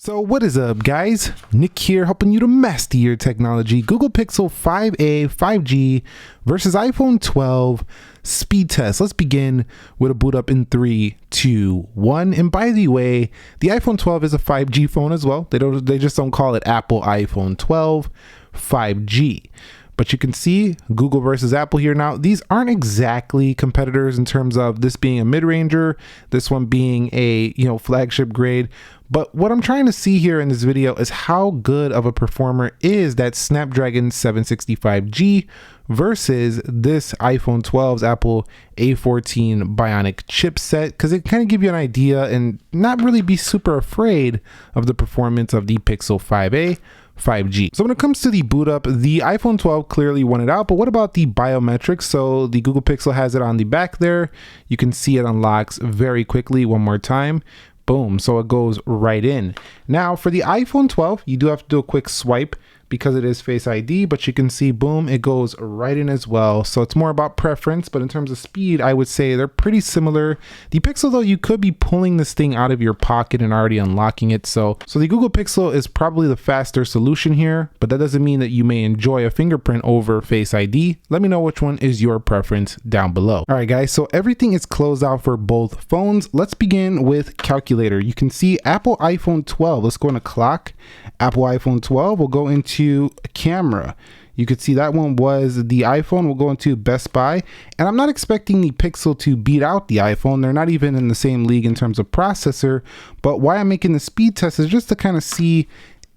So what is up, guys? Nick here, helping you to master your technology. Google Pixel 5a 5G versus iPhone 12 speed test. Let's begin with a boot up in 3, 2, 1. And by the way, the iPhone 12 is a 5G phone as well. They just don't call it Apple iPhone 12 5G. But you can see Google versus Apple here. Now, these aren't exactly competitors in terms of this being a mid-ranger, this one being a, flagship grade. But what I'm trying to see here in this video is how good of a performer is that Snapdragon 765G versus this iPhone 12's Apple A14 Bionic chipset, because it kind of give you an idea and not really be super afraid of the performance of the Pixel 5a 5G. So when it comes to the boot up, the iPhone 12 clearly won it out, but what about the biometrics? So the Google Pixel has it on the back there. You can see it unlocks very quickly. One more time. Boom. So it goes right in. Now for the iPhone 12, you do have to do a quick swipe because it is Face ID, but you can see, boom, it goes right in as well. So it's more about preference, but in terms of speed, I would say they're pretty similar. The Pixel, though, you could be pulling this thing out of your pocket and already unlocking it. So the Google Pixel is probably the faster solution here, but that doesn't mean that you may enjoy a fingerprint over Face ID. Let me know which one is your preference down below. All right, guys, so everything is closed out for both phones. Let's begin with calculator. You can see Apple iPhone 12. Let's go into clock. Apple iPhone 12 will go into camera. You could see that one was the iPhone. Will go into Best Buy, and I'm not expecting the Pixel to beat out the iPhone. They're not even in the same league in terms of processor, but why I'm making the speed test is just to kind of see,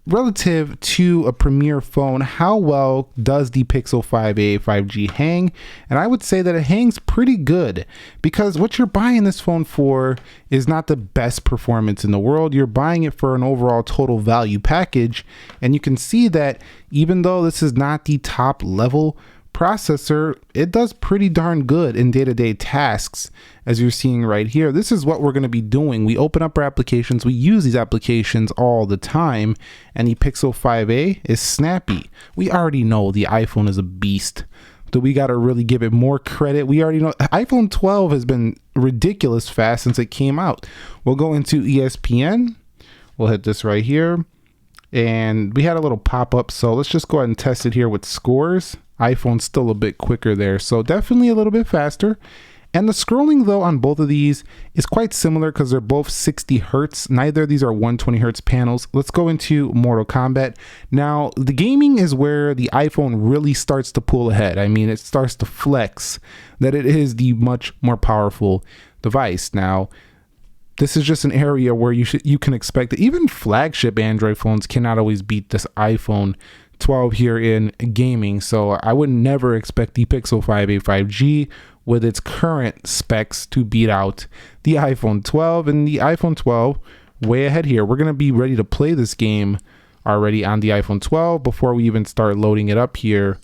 relative to a premier phone, how well does the Pixel 5a 5G hang? And I would say that it hangs pretty good, because what you're buying this phone for is not the best performance in the world. You're buying it for an overall total value package, and you can see that even though this is not the top level processor, it does pretty darn good in day-to-day tasks, as you're seeing right here. This is what we're going to be doing. We open up our applications, we use these applications all the time, and the Pixel 5a is snappy. We already know the iPhone is a beast. Do we got to really give it more credit? We already know iPhone 12 has been ridiculous fast since it came out. We'll go into ESPN. We'll hit this right here, and we had a little pop-up, so let's just go ahead and test it here with scores. iPhone's still a bit quicker there, so definitely a little bit faster. And the scrolling, though, on both of these is quite similar because they're both 60 hertz. Neither of these are 120 hertz panels. Let's go into Mortal Kombat. Now, the gaming is where the iPhone really starts to pull ahead. I mean, it starts to flex that it is the much more powerful device. Now, this is just an area where you can expect that even flagship Android phones cannot always beat this iPhone 12 here in gaming. So I would never expect the Pixel 5a 5G with its current specs to beat out the iPhone 12, and the iPhone 12 way ahead here. We're going to be ready to play this game already on the iPhone 12 before we even start loading it up here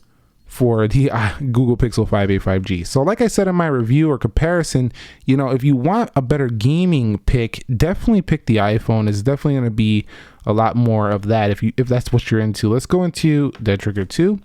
for the Google Pixel 5a 5G. So like I said in my review or comparison, if you want a better gaming pick, definitely pick the iPhone. It's definitely going to be a lot more of that if that's what you're into. Let's go into Dead Trigger 2,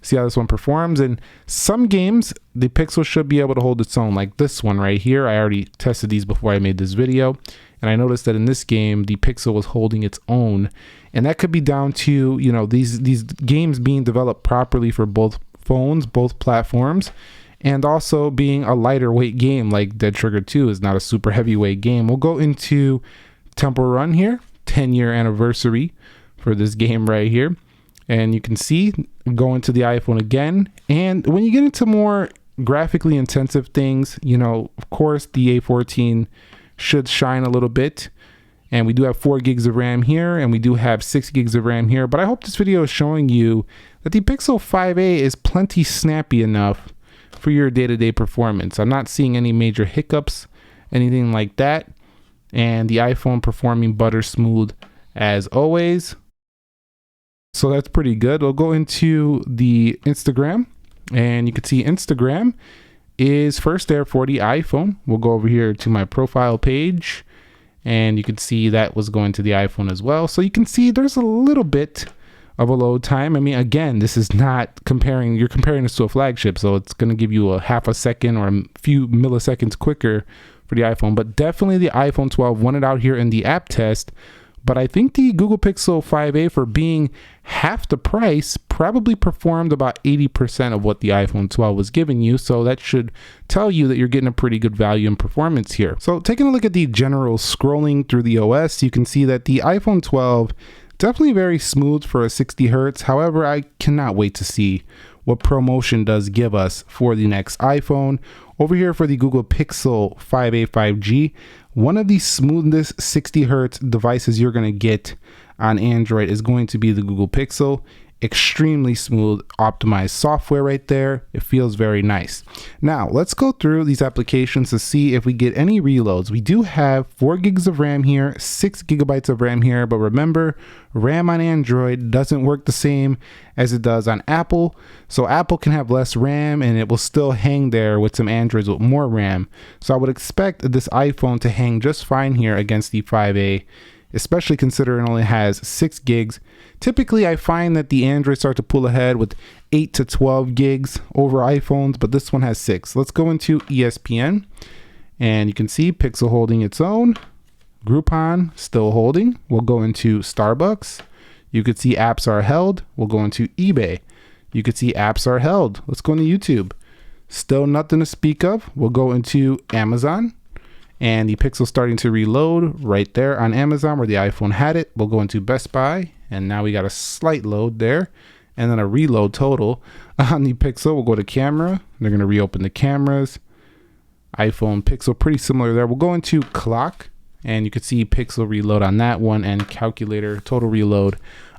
see how this one performs. And some games, the Pixel should be able to hold its own, like this one right here. I already tested these before I made this video, and I noticed that in this game, the Pixel was holding its own. And that could be down to, these games being developed properly for both phones, both platforms, and also being a lighter weight game. Like Dead Trigger 2 is not a super heavyweight game. We'll go into Temple Run here, 10-year anniversary for this game right here. And you can see, go into the iPhone again. And when you get into more graphically intensive things, of course, the A14 should shine a little bit. And we do have 4 gigs of RAM here, and we do have 6 gigs of RAM here. But I hope this video is showing you that the Pixel 5a is plenty snappy enough for your day-to-day performance. I'm not seeing any major hiccups, anything like that. And the iPhone performing butter smooth as always. So that's pretty good. We'll go into the Instagram, and you can see Instagram is first there for the iPhone. We'll go over here to my profile page, and you can see that was going to the iPhone as well. So you can see there's a little bit of a load time. I mean, again, this is not comparing, you're comparing this to a flagship, so it's going to give you a half a second or a few milliseconds quicker for the iPhone. But definitely the iPhone 12 won it out here in the app test but I think the Google Pixel 5a, for being half the price, probably performed about 80% of what the iPhone 12 was giving you. So that should tell you that you're getting a pretty good value in performance here. So taking a look at the general scrolling through the OS, you can see that the iPhone 12 definitely very smooth for a 60 Hertz. However, I cannot wait to see what ProMotion does give us for the next iPhone. Over here for the Google Pixel 5a 5G, one of the smoothest 60 Hertz devices you're going to get on Android is going to be the Google Pixel. Extremely smooth, optimized software right there. It feels very nice. Now let's go through these applications to see if we get any reloads. We do have 4 gigs of RAM here, 6 gigabytes of RAM here, but remember, RAM on Android doesn't work the same as it does on Apple. So Apple can have less RAM and it will still hang there with some Androids with more RAM. So I would expect this iPhone to hang just fine here against the 5a, especially considering it only has 6 gigs. Typically, I find that the Androids start to pull ahead with 8 to 12 gigs over iPhones, but this one has 6. Let's go into ESPN, and you can see Pixel holding its own. Groupon still holding. We'll go into Starbucks. You could see apps are held. We'll go into eBay. You could see apps are held. Let's go into YouTube. Still nothing to speak of. We'll go into Amazon. And the Pixel starting to reload right there on Amazon where the iPhone had it. We'll go into Best Buy, and now we got a slight load there, and then a reload total on the Pixel. We'll go to camera. They're going to reopen the cameras. iPhone, Pixel, pretty similar there. We'll go into clock, and you can see Pixel reload on that one, and calculator, total reload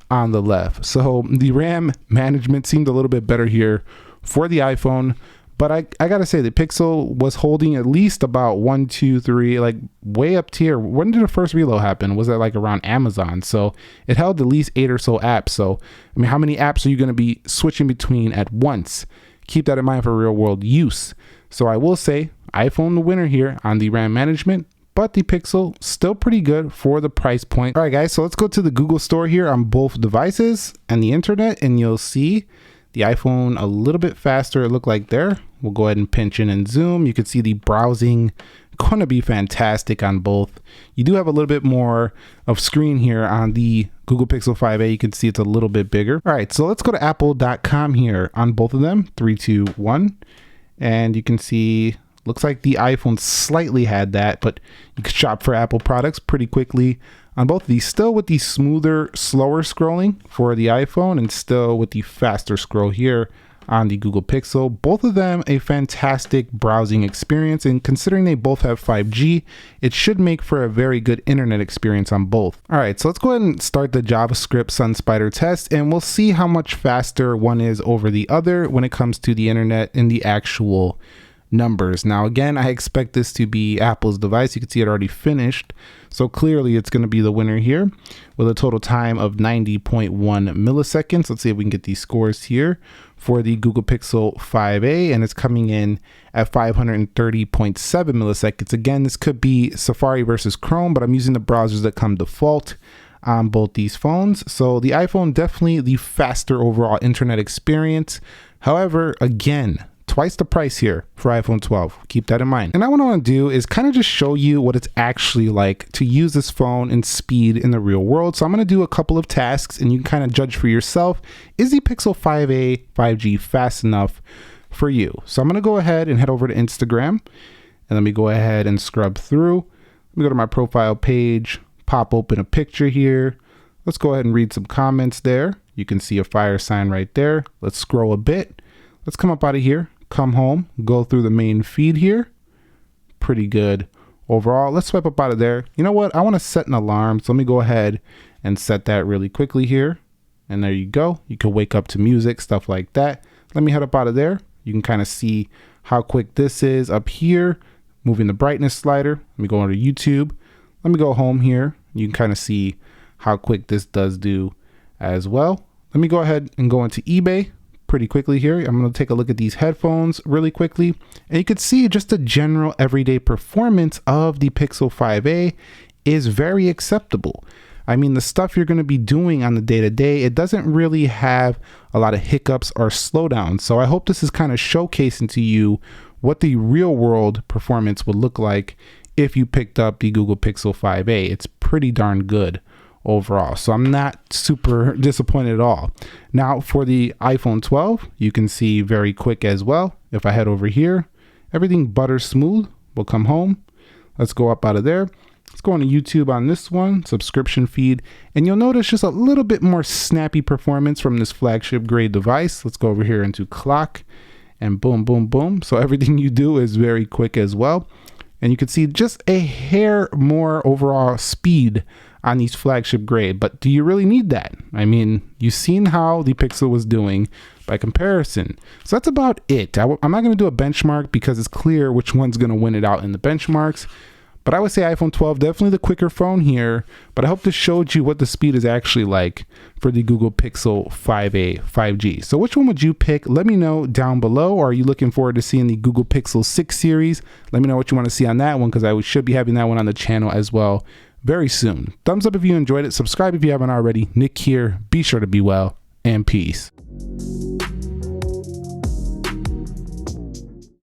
on the left. So the RAM management seemed a little bit better here for the iPhone. But I gotta say, the Pixel was holding at least about 1, 2, 3, like way up tier. When did the first reload happen? Was that like around Amazon? So it held at least 8 or so apps. So, I mean, how many apps are you gonna be switching between at once? Keep that in mind for real world use. So I will say, iPhone the winner here on the RAM management, but the Pixel still pretty good for the price point. All right, guys, so let's go to the Google Store here on both devices and the internet, and you'll see the iPhone a little bit faster, it looked like there. We'll go ahead and pinch in and zoom. You can see the browsing going to be fantastic on both. You do have a little bit more of screen here on the Google Pixel 5a. You can see it's a little bit bigger. All right, so let's go to apple.com here on both of them. 3, 2, 1. And you can see, looks like the iPhone slightly had that, but you can shop for Apple products pretty quickly on both of these, still with the smoother, slower scrolling for the iPhone and still with the faster scroll here on the Google Pixel. Both of them a fantastic browsing experience, and considering they both have 5G, it should make for a very good internet experience on both. All right, so let's go ahead and start the JavaScript SunSpider test, and we'll see how much faster one is over the other when it comes to the internet and the actual numbers. Now again, I expect this to be Apple's device. You can see it already finished, so clearly it's going to be the winner here with a total time of 90.1 milliseconds. Let's see if we can get these scores here for the Google Pixel 5a, and it's coming in at 530.7 milliseconds. Again, this could be Safari versus Chrome, but I'm using the browsers that come default on both these phones. So the iPhone, definitely the faster overall internet experience. However, again, twice the price here for iPhone 12. Keep that in mind. And what I want to do is kind of just show you what it's actually like to use this phone in speed in the real world. So I'm going to do a couple of tasks and you can kind of judge for yourself. Is the Pixel 5a 5G fast enough for you? So I'm going to go ahead and head over to Instagram, and let me go ahead and scrub through. Let me go to my profile page, pop open a picture here. Let's go ahead and read some comments there. You can see a fire sign right there. Let's scroll a bit. Let's come up out of here, come home, go through the main feed here. Pretty good overall. Let's swipe up out of there. You know what? I want to set an alarm. So let me go ahead and set that really quickly here. And there you go. You can wake up to music, stuff like that. Let me head up out of there. You can kind of see how quick this is up here. Moving the brightness slider. Let me go over to YouTube. Let me go home here. You can kind of see how quick this does do as well. Let me go ahead and go into eBay pretty quickly here. I'm going to take a look at these headphones really quickly, and you could see just the general everyday performance of the Pixel 5a is very acceptable. I mean, the stuff you're going to be doing on the day-to-day, it doesn't really have a lot of hiccups or slowdowns. So I hope this is kind of showcasing to you what the real world performance would look like if you picked up the Google Pixel 5a. It's pretty darn good overall. So I'm not super disappointed at all. Now for the iPhone 12, you can see very quick as well. If I head over here, everything butter smooth. We'll come home. Let's go up out of there. Let's go on to YouTube on this one, subscription feed, and you'll notice just a little bit more snappy performance from this flagship grade device. Let's go over here into clock and boom, boom, boom. So everything you do is very quick as well. And you can see just a hair more overall speed on these flagship grade, but do you really need that? I mean, you've seen how the Pixel was doing by comparison. So that's about it. I'm not going to do a benchmark because it's clear which one's going to win it out in the benchmarks. But I would say iPhone 12, definitely the quicker phone here. But I hope this showed you what the speed is actually like for the Google Pixel 5a 5G. So which one would you pick? Let me know down below. Or are you looking forward to seeing the Google Pixel 6 series? Let me know what you want to see on that one, because I should be having that one on the channel as well very soon. Thumbs up if you enjoyed it. Subscribe if you haven't already. Nick here. Be sure to be well, and peace.